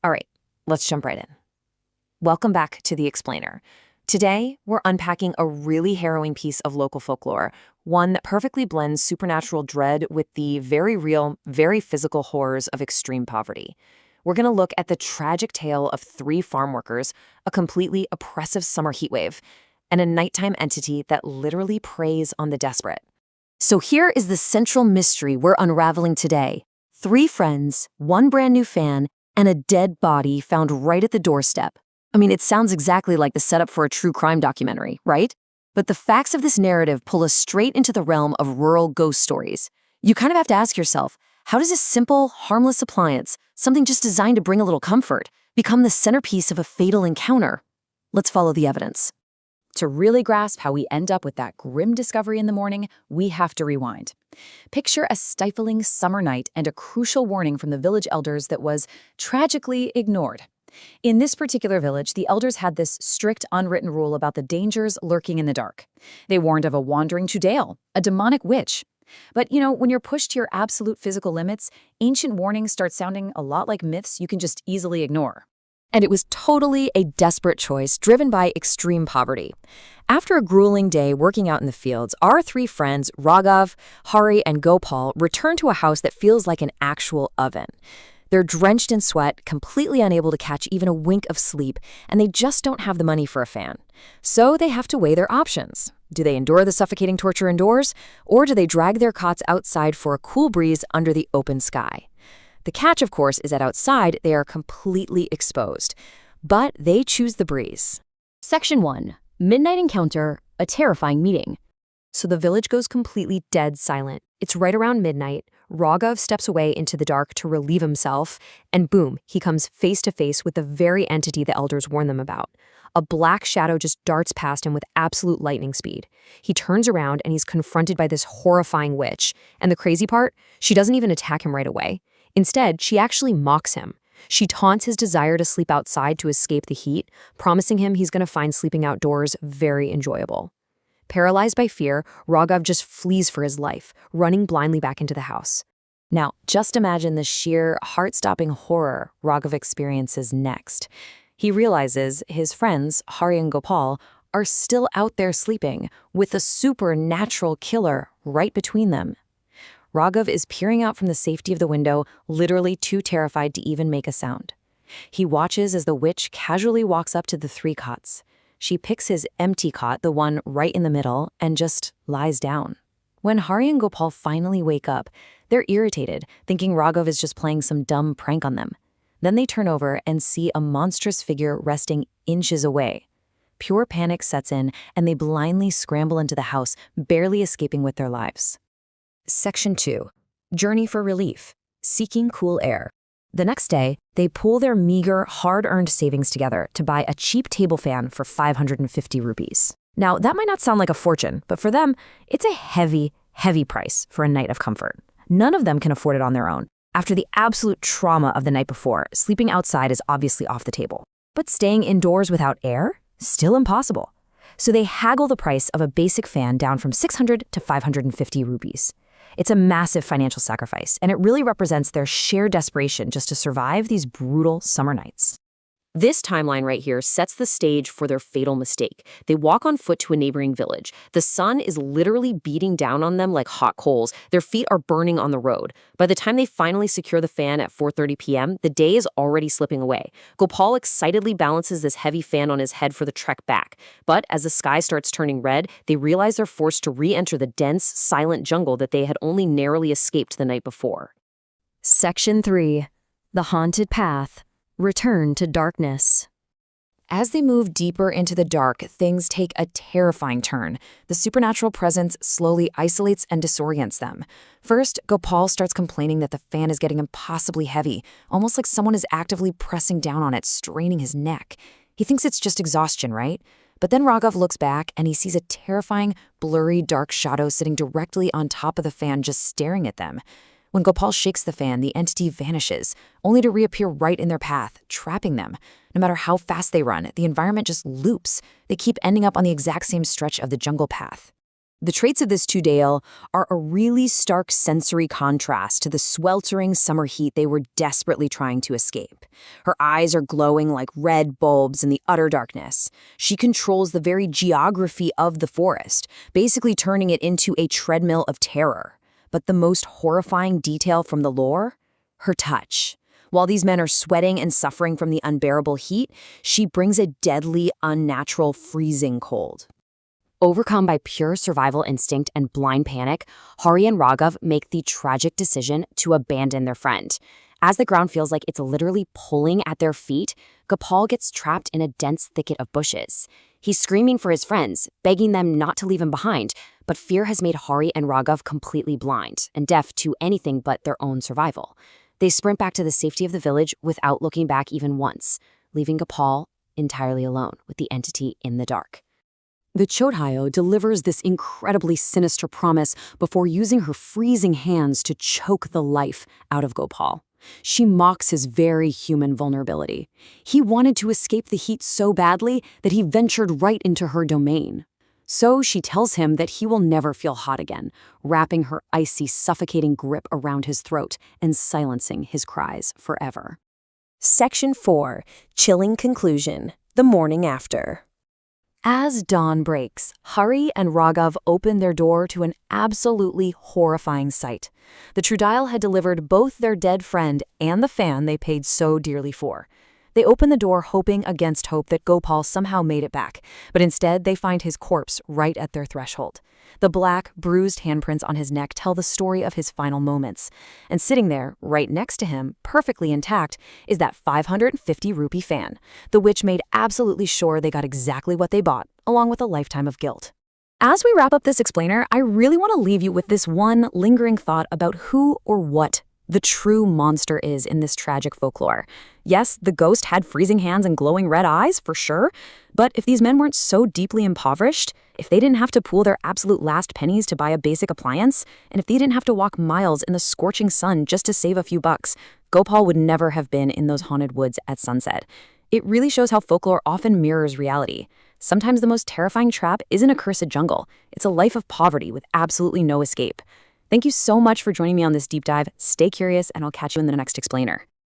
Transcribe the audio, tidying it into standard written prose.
All right, let's jump right in. Welcome back to The Explainer. Today, we're unpacking a really harrowing piece of local folklore, one that perfectly blends supernatural dread with the very real, very physical horrors of extreme poverty. We're going to look at the tragic tale of three farm workers, a completely oppressive summer heatwave, and a nighttime entity that literally preys on the desperate. So here is the central mystery we're unraveling today. Three friends, one brand new fan, and a dead body found right at the doorstep. I mean, it sounds exactly like the setup for a true crime documentary, right? But the facts of this narrative pull us straight into the realm of rural ghost stories. You kind of have to ask yourself, how does a simple, harmless appliance, something just designed to bring a little comfort, become the centerpiece of a fatal encounter? Let's follow the evidence. To really grasp how we end up with that grim discovery in the morning, we have to rewind. Picture a stifling summer night and a crucial warning from the village elders that was tragically ignored. In this particular village, the elders had this strict unwritten rule about the dangers lurking in the dark. They warned of a wandering Tudale, a demonic witch. But, when you're pushed to your absolute physical limits, ancient warnings start sounding a lot like myths you can just easily ignore. And it was totally a desperate choice driven by extreme poverty. After a grueling day working out in the fields, our three friends, Raghav, Hari, and Gopal, return to a house that feels like an actual oven. They're drenched in sweat, completely unable to catch even a wink of sleep, and they just don't have the money for a fan. So they have to weigh their options. Do they endure the suffocating torture indoors, or do they drag their cots outside for a cool breeze under the open sky? The catch, of course, is that outside they are completely exposed, but they choose the breeze. Section 1. Midnight Encounter, a terrifying meeting. So the village goes completely dead silent. It's right around midnight. Raghav steps away into the dark to relieve himself, and boom, he comes face to face with the very entity the elders warned them about. A black shadow just darts past him with absolute lightning speed. He turns around and he's confronted by this horrifying witch. And the crazy part, she doesn't even attack him right away. Instead, she actually mocks him. She taunts his desire to sleep outside to escape the heat, promising him he's going to find sleeping outdoors very enjoyable. Paralyzed by fear, Raghav just flees for his life, running blindly back into the house. Now, just imagine the sheer, heart-stopping horror Raghav experiences next. He realizes his friends, Hari and Gopal, are still out there sleeping, with a supernatural killer right between them. Raghav is peering out from the safety of the window, literally too terrified to even make a sound. He watches as the witch casually walks up to the three cots. She picks his empty cot, the one right in the middle, and just lies down. When Hari and Gopal finally wake up, they're irritated, thinking Raghav is just playing some dumb prank on them. Then they turn over and see a monstrous figure resting inches away. Pure panic sets in, and they blindly scramble into the house, barely escaping with their lives. Section 2. Journey for relief. Seeking cool air. The next day, they pool their meager, hard-earned savings together to buy a cheap table fan for 550 rupees. Now, that might not sound like a fortune, but for them, it's a heavy, heavy price for a night of comfort. None of them can afford it on their own. After the absolute trauma of the night before, sleeping outside is obviously off the table. But staying indoors without air? Still impossible. So they haggle the price of a basic fan down from 600 to 550 rupees. It's a massive financial sacrifice, and it really represents their sheer desperation just to survive these brutal summer nights. This timeline right here sets the stage for their fatal mistake. They walk on foot to a neighboring village. The sun is literally beating down on them like hot coals. Their feet are burning on the road. By the time they finally secure the fan at 4:30 p.m., the day is already slipping away. Gopal excitedly balances this heavy fan on his head for the trek back. But as the sky starts turning red, they realize they're forced to re-enter the dense, silent jungle that they had only narrowly escaped the night before. Section 3. The Haunted Path. Return to darkness. As they move deeper into the dark, things take a terrifying turn. The supernatural presence slowly isolates and disorients them. First, Gopal starts complaining that the fan is getting impossibly heavy, almost like someone is actively pressing down on it, straining his neck. He thinks it's just exhaustion, right? But then Raghav looks back and he sees a terrifying, blurry, dark shadow sitting directly on top of the fan, just staring at them. When Gopal shakes the fan, the entity vanishes, only to reappear right in their path, trapping them. No matter how fast they run, the environment just loops. They keep ending up on the exact same stretch of the jungle path. The traits of this Tudale are a really stark sensory contrast to the sweltering summer heat they were desperately trying to escape. Her eyes are glowing like red bulbs in the utter darkness. She controls the very geography of the forest, basically turning it into a treadmill of terror. But the most horrifying detail from the lore? Her touch. While these men are sweating and suffering from the unbearable heat, she brings a deadly, unnatural, freezing cold. Overcome by pure survival instinct and blind panic, Hari and Raghav make the tragic decision to abandon their friend. As the ground feels like it's literally pulling at their feet, Gopal gets trapped in a dense thicket of bushes. He's screaming for his friends, begging them not to leave him behind, but fear has made Hari and Raghav completely blind and deaf to anything but their own survival. They sprint back to the safety of the village without looking back even once, leaving Gopal entirely alone with the entity in the dark. The Chodhayo delivers this incredibly sinister promise before using her freezing hands to choke the life out of Gopal. She mocks his very human vulnerability. He wanted to escape the heat so badly that he ventured right into her domain. So she tells him that he will never feel hot again, wrapping her icy, suffocating grip around his throat and silencing his cries forever. Section 4. Chilling conclusion. The morning after. As dawn breaks, Hari and Raghav open their door to an absolutely horrifying sight. The Trudile had delivered both their dead friend and the fan they paid so dearly for. They open the door hoping against hope that Gopal somehow made it back, but instead they find his corpse right at their threshold. The black, bruised handprints on his neck tell the story of his final moments. And sitting there, right next to him, perfectly intact, is that 550 rupee fan. The witch made absolutely sure they got exactly what they bought, along with a lifetime of guilt. As we wrap up this explainer, I really want to leave you with this one lingering thought about who or what the true monster is in this tragic folklore. Yes, the ghost had freezing hands and glowing red eyes, for sure, but if these men weren't so deeply impoverished, if they didn't have to pool their absolute last pennies to buy a basic appliance, and if they didn't have to walk miles in the scorching sun just to save a few bucks, Gopal would never have been in those haunted woods at sunset. It really shows how folklore often mirrors reality. Sometimes the most terrifying trap isn't a cursed jungle. It's a life of poverty with absolutely no escape. Thank you so much for joining me on this deep dive. Stay curious, and I'll catch you in the next explainer.